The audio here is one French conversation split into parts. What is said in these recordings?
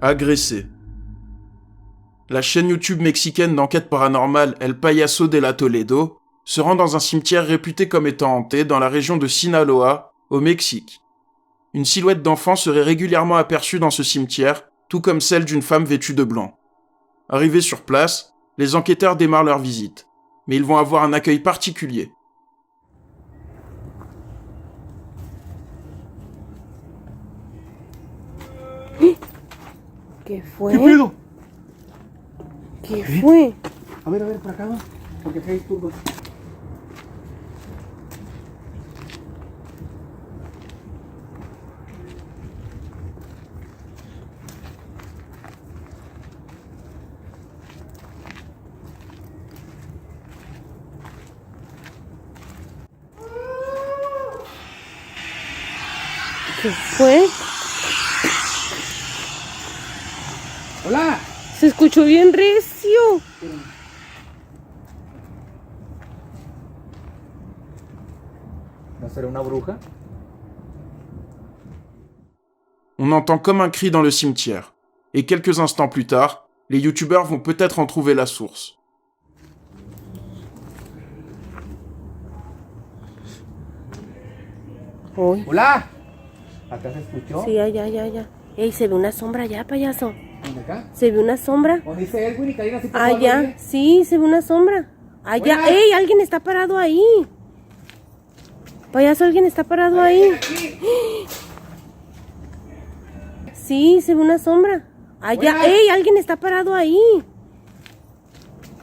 Agressé. La chaîne YouTube mexicaine d'enquête paranormale El Payaso de la Toledo se rend dans un cimetière réputé comme étant hanté dans la région de Sinaloa, au Mexique. Une silhouette d'enfant serait régulièrement aperçue dans ce cimetière, tout comme celle d'une femme vêtue de blanc. Arrivés sur place, les enquêteurs démarrent leur visite, mais ils vont avoir un accueil particulier. ¿Qué fue? ¿Qué pedo? ¿Qué fue? A ver, por acá, porque acá hay turbas. ¿Qué fue? ¡Hola! Se escuchó bien recio. ¿No será una bruja? On entend comme un cri dans le cimetière, et quelques instants plus tard, les youtubeurs vont peut-être en trouver la source. Uy. ¡Hola! ¿Acá se escuchó? Sí, ya. Ey, se ve una sombra allá, payaso. ¿Dónde acá? Se ve una sombra. ¿O dice Edwin y Karina? ¿Sí te Allá, sí, se ve una sombra. Allá, Buenas. ey, alguien está parado ahí. Payaso, alguien está parado ahí. Sí, se ve una sombra. Allá, Buenas. ey, alguien está parado ahí.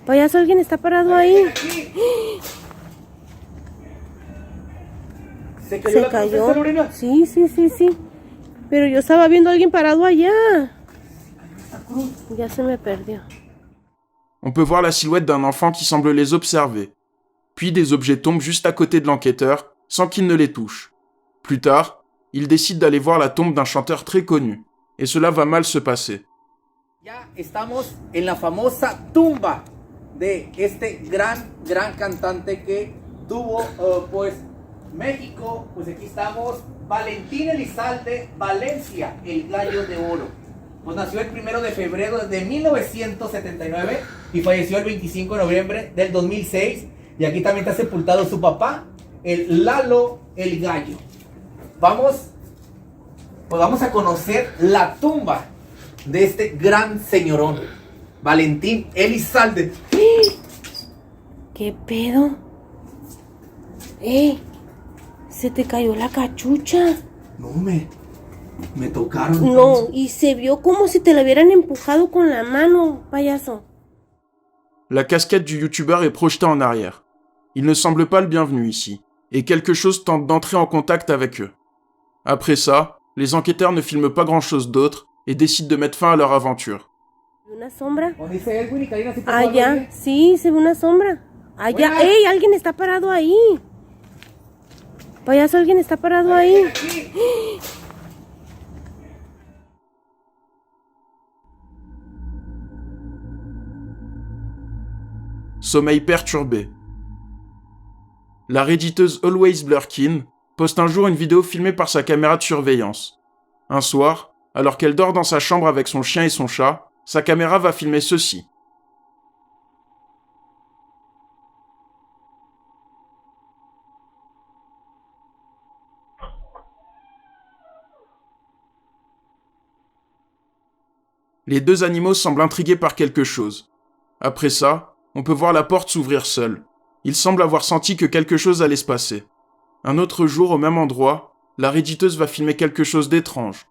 Payaso, alguien está parado ahí. ¿Se cayó Se la cayó. princesa Lorena? Sí. Pero yo estaba viendo a alguien parado allá. Ya se me perdió. On peut voir la silhouette d'un enfant qui semble les observer. Puis des objets tombent juste à côté de l'enquêteur, sans qu'il ne les touche. Plus tard, il décide d'aller voir la tombe d'un chanteur très connu. Et cela va mal se passer. Ya estamos en la famosa tumba de este gran cantante que tuvo, pues, México. Pues aquí estamos, Valentín Elizalde Valencia, el Gallo de Oro. Pues nació el 1 de febrero de 1979 y falleció el 25 de noviembre del 2006. Y aquí también está sepultado su papá, el Lalo el Gallo. Vamos a conocer la tumba de este gran señorón, Valentín Elizalde. ¿Qué pedo? Se te cayó la cachucha. No, me tocaron. No, y se vio como si te la hubieran empujado con la mano, payaso. La casquette du youtubeur est projetée en arrière. Il ne semble pas le bienvenu ici, et quelque chose tente d'entrer en contact avec eux. Après ça, les enquêteurs ne filment pas grand-chose d'autre et décident de mettre fin à leur aventure. ¿Una sombra? ¿O dice Edwin y Karina? ¿Sí te Allá, sí, se ve una sombra. Allá, Buenas. ey, alguien está parado ahí. Payaso, alguien está parado ahí. Aquí. Sommeil perturbé. La redditeuse Always Blurkin poste un jour une vidéo filmée par sa caméra de surveillance. Un soir, alors qu'elle dort dans sa chambre avec son chien et son chat, sa caméra va filmer ceci. Les deux animaux semblent intrigués par quelque chose. Après ça, on peut voir la porte s'ouvrir seule. Ils semblent avoir senti que quelque chose allait se passer. Un autre jour, au même endroit, la redditeuse va filmer quelque chose d'étrange.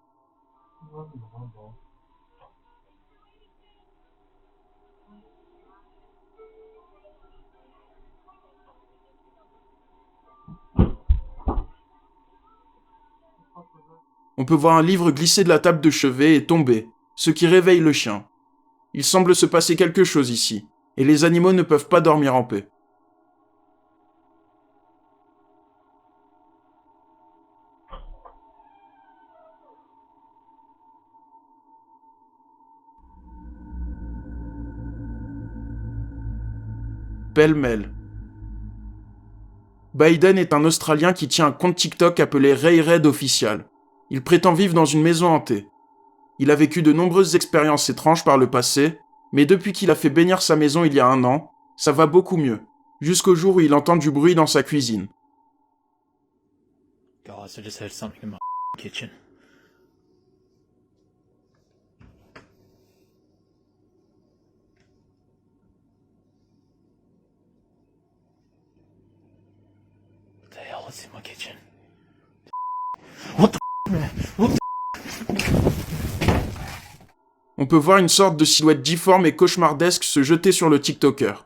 On peut voir un livre glisser de la table de chevet et tomber, ce qui réveille le chien. Il semble se passer quelque chose ici, et les animaux ne peuvent pas dormir en paix. Pêle-mêle. Biden est un Australien qui tient un compte TikTok appelé Ray Red Official. Il prétend vivre dans une maison hantée. Il a vécu de nombreuses expériences étranges par le passé, mais depuis qu'il a fait bénir sa maison il y a 1 an, ça va beaucoup mieux, jusqu'au jour où il entend du bruit dans sa cuisine. Guys, I just heard something in my kitchen. What the hell is in my kitchen? What the man? What the On peut voir une sorte de silhouette difforme et cauchemardesque se jeter sur le TikToker.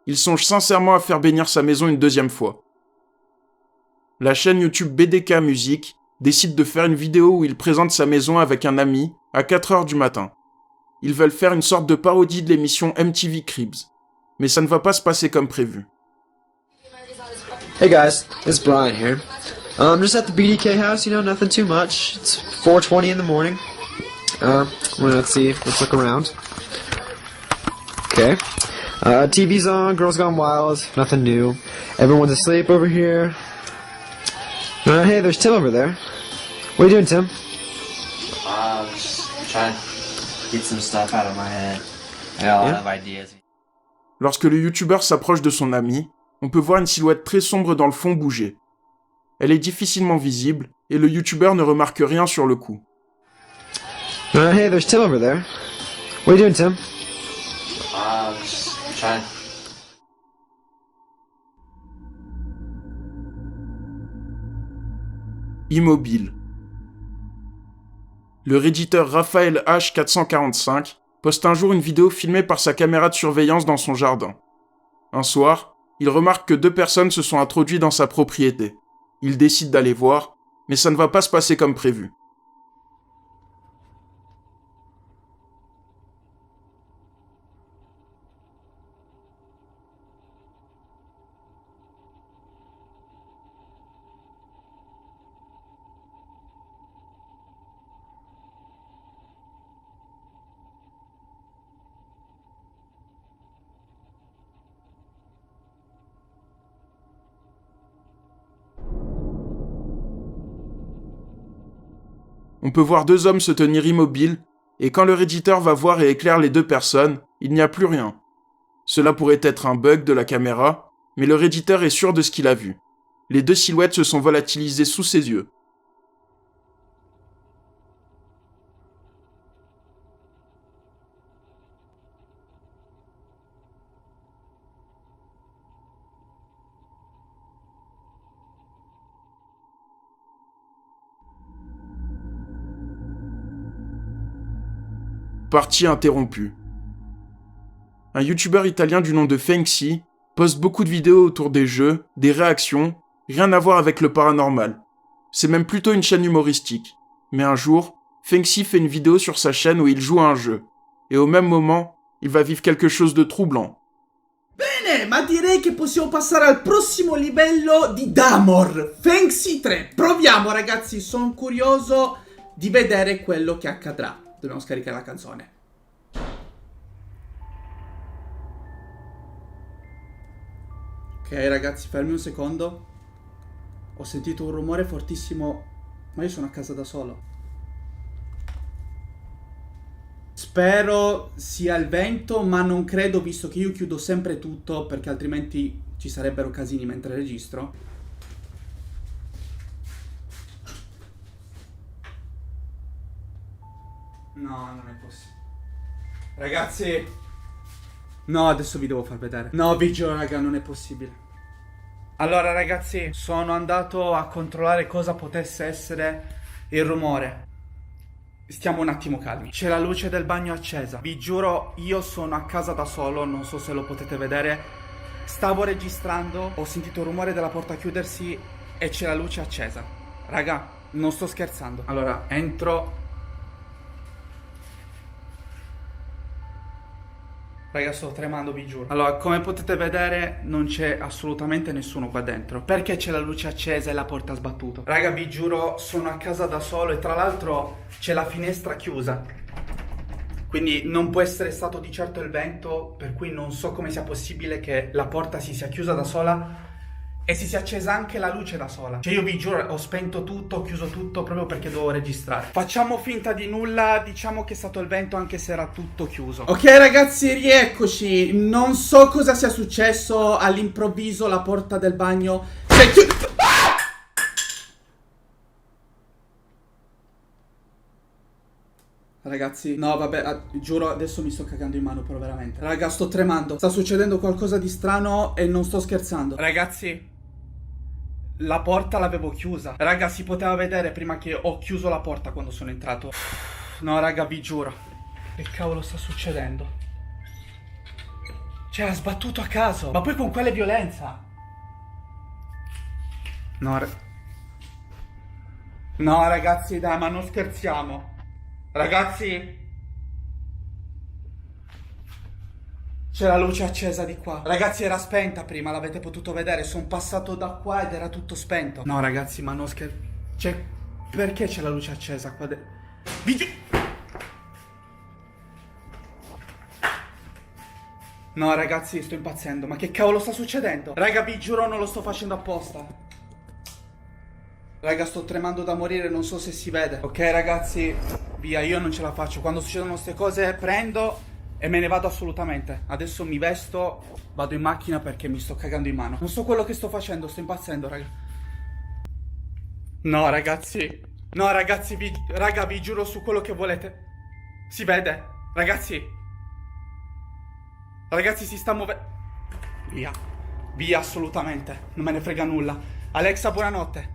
Il songe sincèrement à faire bénir sa maison une 2e fois. La chaîne YouTube BDK Music décide de faire une vidéo où il présente sa maison avec un ami à 4h du matin. Ils veulent faire une sorte de parodie de l'émission MTV Cribs. Mais ça ne va pas se passer comme prévu. Hey guys, it's Brian here. Just at the BDK house, nothing too much. It's 4:20 in the morning. Let's look around. Okay. TV's on, Girls Gone Wild, nothing new. Everyone's asleep over here. Hey, there's Tim over there. What are you doing, Tim? Just trying to get some stuff out of my head. I got a lot of ideas. Lorsque le YouTuber s'approche de son ami, on peut voir une silhouette très sombre dans le fond bouger. Elle est difficilement visible et le YouTuber ne remarque rien sur le coup. Hey, there's Tim over there. What are you doing, Tim? Just trying. Immobile. Le redditeur Raphaël H445 poste un jour une vidéo filmée par sa caméra de surveillance dans son jardin. Un soir, il remarque que 2 personnes se sont introduites dans sa propriété. Il décide d'aller voir, mais ça ne va pas se passer comme prévu. On peut voir 2 hommes se tenir immobiles, et quand le redditeur va voir et éclaire les 2 personnes, il n'y a plus rien. Cela pourrait être un bug de la caméra, mais le redditeur est sûr de ce qu'il a vu. Les 2 silhouettes se sont volatilisées sous ses yeux. Partie interrompue. Un youtubeur italien du nom de Fenxi poste beaucoup de vidéos autour des jeux, des réactions, rien à voir avec le paranormal. C'est même plutôt une chaîne humoristique. Mais un jour, Fenxi fait une vidéo sur sa chaîne où il joue à un jeu. Et au même moment, il va vivre quelque chose de troublant. Bene, ma direi che possiamo passare al prossimo livello di Damor, Fenxi 3. Proviamo ragazzi, sono curioso di vedere quello che accadrà. Dobbiamo scaricare la canzone. Ok ragazzi, fermi un secondo. Ho sentito un rumore fortissimo, ma io sono a casa da solo. Spero sia il vento, ma non credo, visto che io chiudo sempre tutto, perché altrimenti ci sarebbero casini mentre registro. No, non è possibile. Ragazzi. No, adesso vi devo far vedere. No, vi giuro, raga, non è possibile. Allora, ragazzi, sono andato a controllare cosa potesse essere il rumore. Stiamo un attimo calmi. C'è la luce del bagno accesa. Vi giuro, io sono a casa da solo, non so se lo potete vedere. Stavo registrando, ho sentito il rumore della porta chiudersi e c'è la luce accesa. Raga, non sto scherzando. Allora, entro. Raga, sto tremando, vi giuro. Allora, come potete vedere, non c'è assolutamente nessuno qua dentro. Perché c'è la luce accesa e la porta sbattuta? Raga, vi giuro, sono a casa da solo e tra l'altro c'è la finestra chiusa. Quindi non può essere stato di certo il vento, per cui non so come sia possibile che la porta si sia chiusa da sola e si è accesa anche la luce da sola. Cioè io vi giuro, ho spento tutto, ho chiuso tutto proprio perché dovevo registrare. Facciamo finta di nulla, diciamo che è stato il vento anche se era tutto chiuso. Ok ragazzi, rieccoci. Non so cosa sia successo, all'improvviso la porta del bagno si è chiusa. Ragazzi, no vabbè, giuro adesso mi sto cagando in mano però veramente. Raga, sto tremando. Sta succedendo qualcosa di strano e non sto scherzando. Ragazzi, la porta l'avevo chiusa. Raga, si poteva vedere prima che ho chiuso la porta quando sono entrato. No raga, vi giuro. Che cavolo sta succedendo? Cioè, ha sbattuto a caso. Ma poi con quale violenza? No ragazzi, dai, ma non scherziamo. Ragazzi, c'è la luce accesa di qua. Ragazzi, era spenta prima, l'avete potuto vedere. Sono passato da qua ed era tutto spento. No ragazzi, ma non scherzo. Cioè, perché c'è la luce accesa qua? No ragazzi, sto impazzendo. Ma che cavolo sta succedendo? Raga, vi giuro non lo sto facendo apposta. Raga, sto tremando da morire, non so se si vede. Ok ragazzi, via, io non ce la faccio. Quando succedono queste cose prendo e me ne vado assolutamente. Adesso mi vesto, vado in macchina perché mi sto cagando in mano. Non so quello che sto facendo, sto impazzendo, raga. No ragazzi, no ragazzi, raga, vi giuro su quello che volete. Si vede, ragazzi. Ragazzi, si sta muovendo. Via, via assolutamente, non me ne frega nulla. Alexa, buonanotte.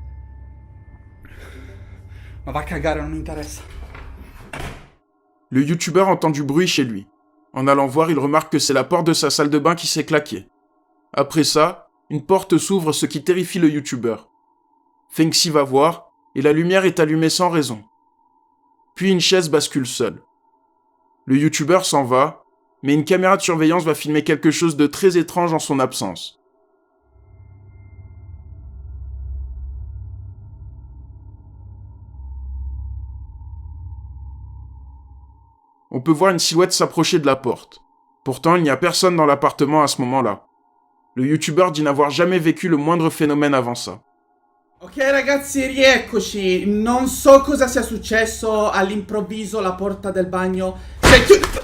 Ma va a cagare, non mi interessa. Le youtubeur entend du bruit chez lui. En allant voir, il remarque que c'est la porte de sa salle de bain qui s'est claquée. Après ça, une porte s'ouvre, ce qui terrifie le youtubeur. Fengxi va voir, et la lumière est allumée sans raison. Puis une chaise bascule seule. Le youtubeur s'en va, mais une caméra de surveillance va filmer quelque chose de très étrange en son absence. On peut voir une silhouette s'approcher de la porte. Pourtant, il n'y a personne dans l'appartement à ce moment-là. Le youtubeur dit n'avoir jamais vécu le moindre phénomène avant ça. Ok ragazzi, rieccoci. Non so cosa sia successo, all'improvviso la porta del bagno si è chiusa.